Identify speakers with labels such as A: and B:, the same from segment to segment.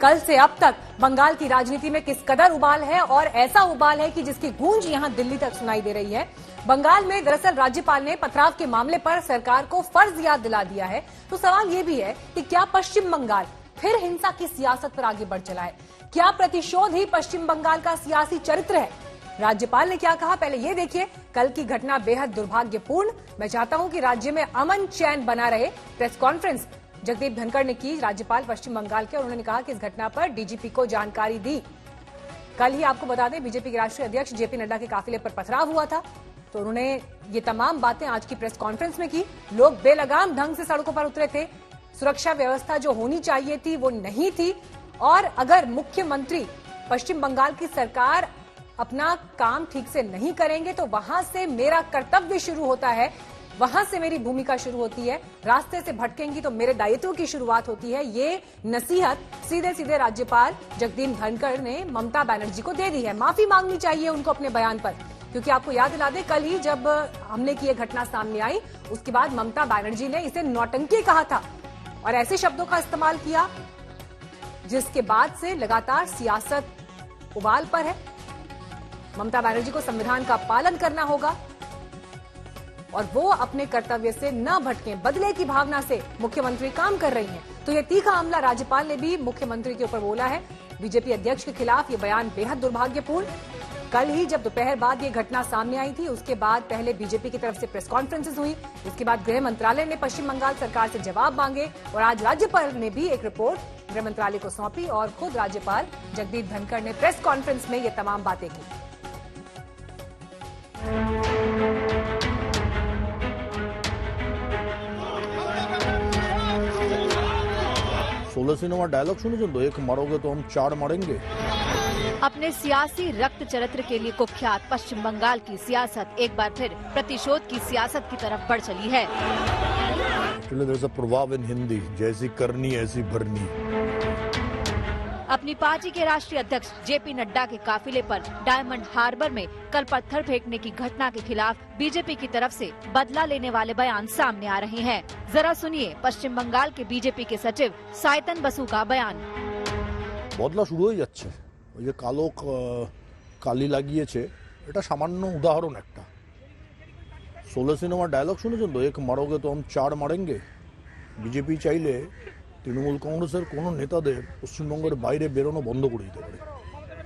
A: कल से अब तक बंगाल की राजनीति में किस कदर उबाल है, और ऐसा उबाल है कि जिसकी गूंज यहां दिल्ली तक सुनाई दे रही है। बंगाल में दरअसल राज्यपाल ने पथराव के मामले पर सरकार को फर्ज याद दिला दिया है। तो सवाल यह भी है कि क्या पश्चिम बंगाल फिर हिंसा की सियासत पर आगे बढ़ चला है? क्या प्रतिशोध ही पश्चिम बंगाल का सियासी चरित्र है? राज्यपाल ने क्या कहा, पहले ये देखिए। कल की घटना बेहद दुर्भाग्यपूर्ण। मैं चाहता हूं कि राज्य में अमन चैन बना रहे। प्रेस कॉन्फ्रेंस जगदीप धनखड़ ने की राज्यपाल पश्चिम बंगाल के। उन्होंने कहा कि इस घटना पर डीजीपी को जानकारी दी। कल ही आपको बता दें, बीजेपी के राष्ट्रीय अध्यक्ष जेपी नड्डा के काफिले पर पथराव हुआ था, तो उन्होंने ये तमाम बातें आज की प्रेस कॉन्फ्रेंस में की। लोग बेलगाम ढंग से सड़कों पर उतरे थे। सुरक्षा व्यवस्था जो होनी चाहिए थी वो नहीं थी, और अगर मुख्यमंत्री पश्चिम बंगाल की सरकार अपना काम ठीक से नहीं करेंगे तो वहां से मेरा कर्तव्य शुरू होता है, वहां से मेरी भूमिका शुरू होती है। रास्ते से भटकेंगी तो मेरे दायित्व की शुरुआत होती है। ये नसीहत सीधे सीधे राज्यपाल जगदीप धनखड़ ने ममता बनर्जी को दे दी है। माफी मांगनी चाहिए उनको अपने बयान पर, क्योंकि आपको याद दिला दें, कल ही जब हमले की यह घटना सामने आई, उसके बाद ममता बनर्जी ने इसे नौटंकी कहा था और ऐसे शब्दों का इस्तेमाल किया, जिसके बाद से लगातार सियासत उबाल पर है। ममता बनर्जी को संविधान का पालन करना होगा और वो अपने कर्तव्य से न भटकें। बदले की भावना से मुख्यमंत्री काम कर रही हैं। तो ये तीखा हमला राज्यपाल ने भी मुख्यमंत्री के ऊपर बोला है। बीजेपी अध्यक्ष के खिलाफ ये बयान बेहद दुर्भाग्यपूर्ण। कल ही जब दोपहर बाद ये घटना सामने आई थी, उसके बाद पहले बीजेपी की तरफ से प्रेस कॉन्फ्रेंसेस हुई, उसके बाद गृह मंत्रालय ने पश्चिम बंगाल सरकार से जवाब मांगे, और आज राज्यपाल ने भी एक रिपोर्ट गृह मंत्रालय को सौंपी और खुद राज्यपाल जगदीप धनखड़ ने प्रेस कॉन्फ्रेंस में ये तमाम बातें की।
B: 16 सिनेमा डायलॉग सुने तो एक मारोगे तो हम 4 मारेंगे।
C: अपने सियासी रक्त चरित्र के लिए कुख्यात पश्चिम बंगाल की सियासत एक बार फिर प्रतिशोध की सियासत की तरफ बढ़ चली है।
B: प्रभाव इन हिंदी, जैसी करनी ऐसी भरनी।
C: अपनी पार्टी के राष्ट्रीय अध्यक्ष जेपी नड्डा के काफिले पर डायमंड हार्बर में कल पत्थर फेंकने की घटना के खिलाफ बीजेपी की तरफ से बदला लेने वाले बयान सामने आ रहे हैं। जरा सुनिए पश्चिम बंगाल के बीजेपी के सचिव साइतन बसु का बयान।
B: बदला शुरू হয়ে যাচ্ছে। ওই যে কালো কালি লাগিয়েছে, এটা সামান্য উদাহরণ একটা। 16 সিনেমা ডায়লগ শুনেছেন তো, এক মারোগে তো हम 4 মারেंगे। বিজেপি চাইলে তৃণমূল কংগ্রেসের কোনো নেতাদের পশ্চিমবঙ্গের বাইরে বেরোনো বন্ধ করে দিতে পারে।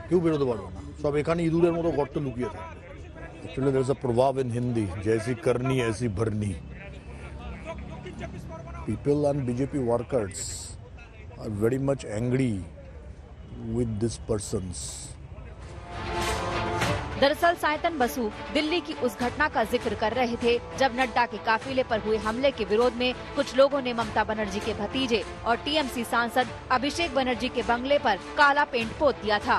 B: কেউ বেরোতে পারবে না, সব এখানে ইঁদুরের মতো গর্তে লুকিয়ে থাকবে। एक्चुअली देयर इज अ प्रभाव इन हिंदी, जैसी करनी ऐसी भरनी। People and BJP workers are very much angry with these persons.
C: दरअसल साइतन बसु दिल्ली की उस घटना का जिक्र कर रहे थे जब नड्डा के काफिले पर हुए हमले के विरोध में कुछ लोगों ने ममता बनर्जी के भतीजे और टीएमसी सांसद अभिषेक बनर्जी के बंगले पर काला पेंट पोत दिया था।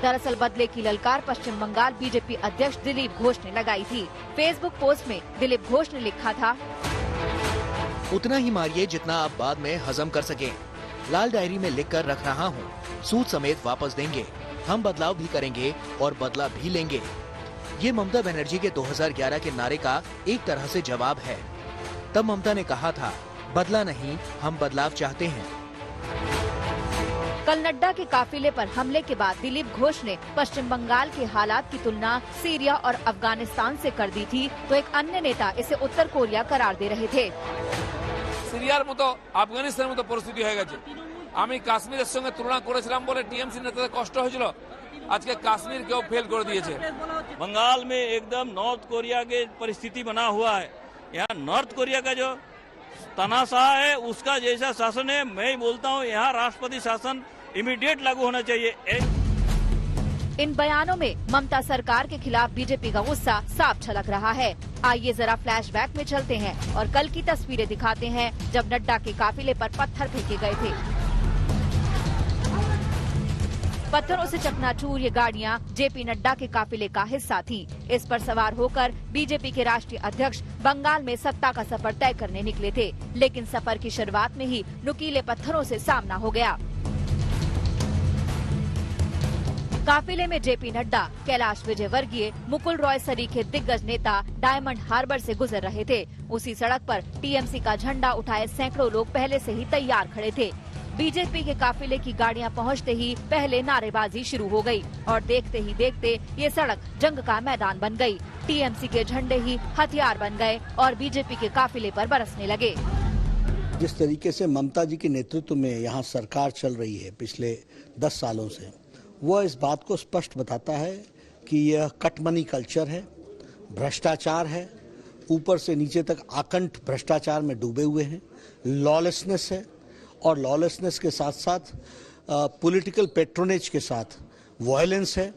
C: दरअसल बदले की ललकार पश्चिम बंगाल बीजेपी अध्यक्ष दिलीप घोष ने लगाई थी। फेसबुक पोस्ट में दिलीप घोष ने लिखा था,
D: उतना ही मारिए जितना आप बाद में हजम कर सकें। लाल डायरी में लिख कर रख रहा हूँ, सूद समेत वापस देंगे। हम बदलाव भी करेंगे और बदला भी लेंगे। ये ममता बनर्जी के 2011 के नारे का एक तरह से जवाब है। तब ममता ने कहा था, बदला नहीं, हम बदलाव चाहते हैं।
C: कल नड्डा के काफिले पर हमले के बाद दिलीप घोष ने पश्चिम बंगाल के हालात की तुलना सीरिया और अफगानिस्तान से कर दी थी, तो एक अन्य नेता इसे उत्तर कोरिया करार दे रहे थे।
E: সিরিয়ার মতো আফগানিস্তানের মতো পরিস্থিতি হয়ে গেছে। আমি কাশ্মীরের সঙ্গে তুলনা করেছিলাম বলে টিএমসি নেতাদের কষ্ট হয়েছিল, আজকে কাশ্मीर কেও फेल कर दिए।
F: बंगाल में एकदम नॉर्थ कोरिया के परिस्थिति बना हुआ है। यहाँ नॉर्थ कोरिया का जो तानाशाह है उसका जैसा शासन है। मैं बोलता हूँ यहाँ राष्ट्रपति शासन इमीडिएट लागू होना चाहिए।
C: इन बयानों में ममता सरकार के खिलाफ बीजेपी का गुस्सा साफ झलक रहा है। आइए जरा फ्लैशबैक में चलते हैं और कल की तस्वीरें दिखाते हैं जब नड्डा के काफिले पर पत्थर फेंके गए थे। पत्थरों से चकनाचूर ये गाड़ियां जेपी नड्डा के काफिले का हिस्सा थीं। इस पर सवार होकर बीजेपी के राष्ट्रीय अध्यक्ष बंगाल में सत्ता का सफर तय करने निकले थे, लेकिन सफर की शुरुआत में ही नुकीले पत्थरों से सामना हो गया। काफिले में जेपी नड्डा, कैलाश विजयवर्गीय, मुकुल रॉय सरीखे दिग्गज नेता डायमंड हार्बर से गुजर रहे थे। उसी सड़क पर टीएमसी का झंडा उठाए सैकड़ों लोग पहले से ही तैयार खड़े थे। बीजेपी के काफिले की गाड़ियां पहुंचते ही पहले नारेबाजी शुरू हो गई और देखते ही देखते ये सड़क जंग का मैदान बन गई। टीएमसी के झंडे ही हथियार बन गए और बीजेपी के काफिले पर बरसने लगे।
G: जिस तरीके से ममता जी के नेतृत्व में यहाँ सरकार चल रही है पिछले 10 सालों से, वह इस बात को स्पष्ट बताता है कि यह कटमनी कल्चर है, भ्रष्टाचार है, ऊपर से नीचे तक आकंठ भ्रष्टाचार में डूबे हुए हैं, लॉलेसनेस है और लॉलेसनेस के साथ साथ पॉलिटिकल पेट्रोनेज के साथ वायलेंस है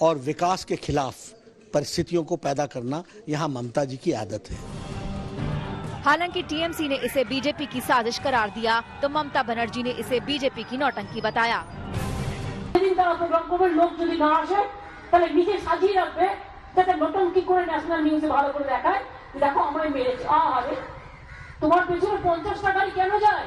G: और विकास के खिलाफ परिस्थितियों को पैदा करना यहाँ ममता जी की आदत है।
C: हालांकि टीएमसी ने इसे बीजेपी की साजिश करार दिया तो ममता बनर्जी ने इसे बीजेपी की नौटंकी बताया।
H: लोग যদি না আসে তাহলে নিজে সাজিয়ে রাখবে যাতে নতুনকি করে ন্যাশনাল নিউজে ভালো করে দেখায় দেখো আমরা মেরেছি আরে তোমার পেছনে 50 টাকাই কেন যায়।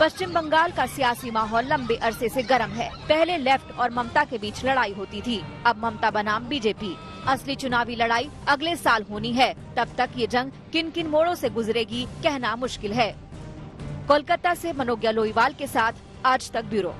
C: पश्चिम बंगाल का सियासी माहौल लंबे अरसे से गर्म है। पहले लेफ्ट और ममता के बीच लड़ाई होती थी, अब ममता बनाम बीजेपी। असली चुनावी लड़ाई अगले साल होनी है। तब तक ये जंग किन किन मोड़ों से गुजरेगी कहना मुश्किल है। कोलकाता से मनोज्ञा लोईवाल के साथ आज तक ब्यूरो।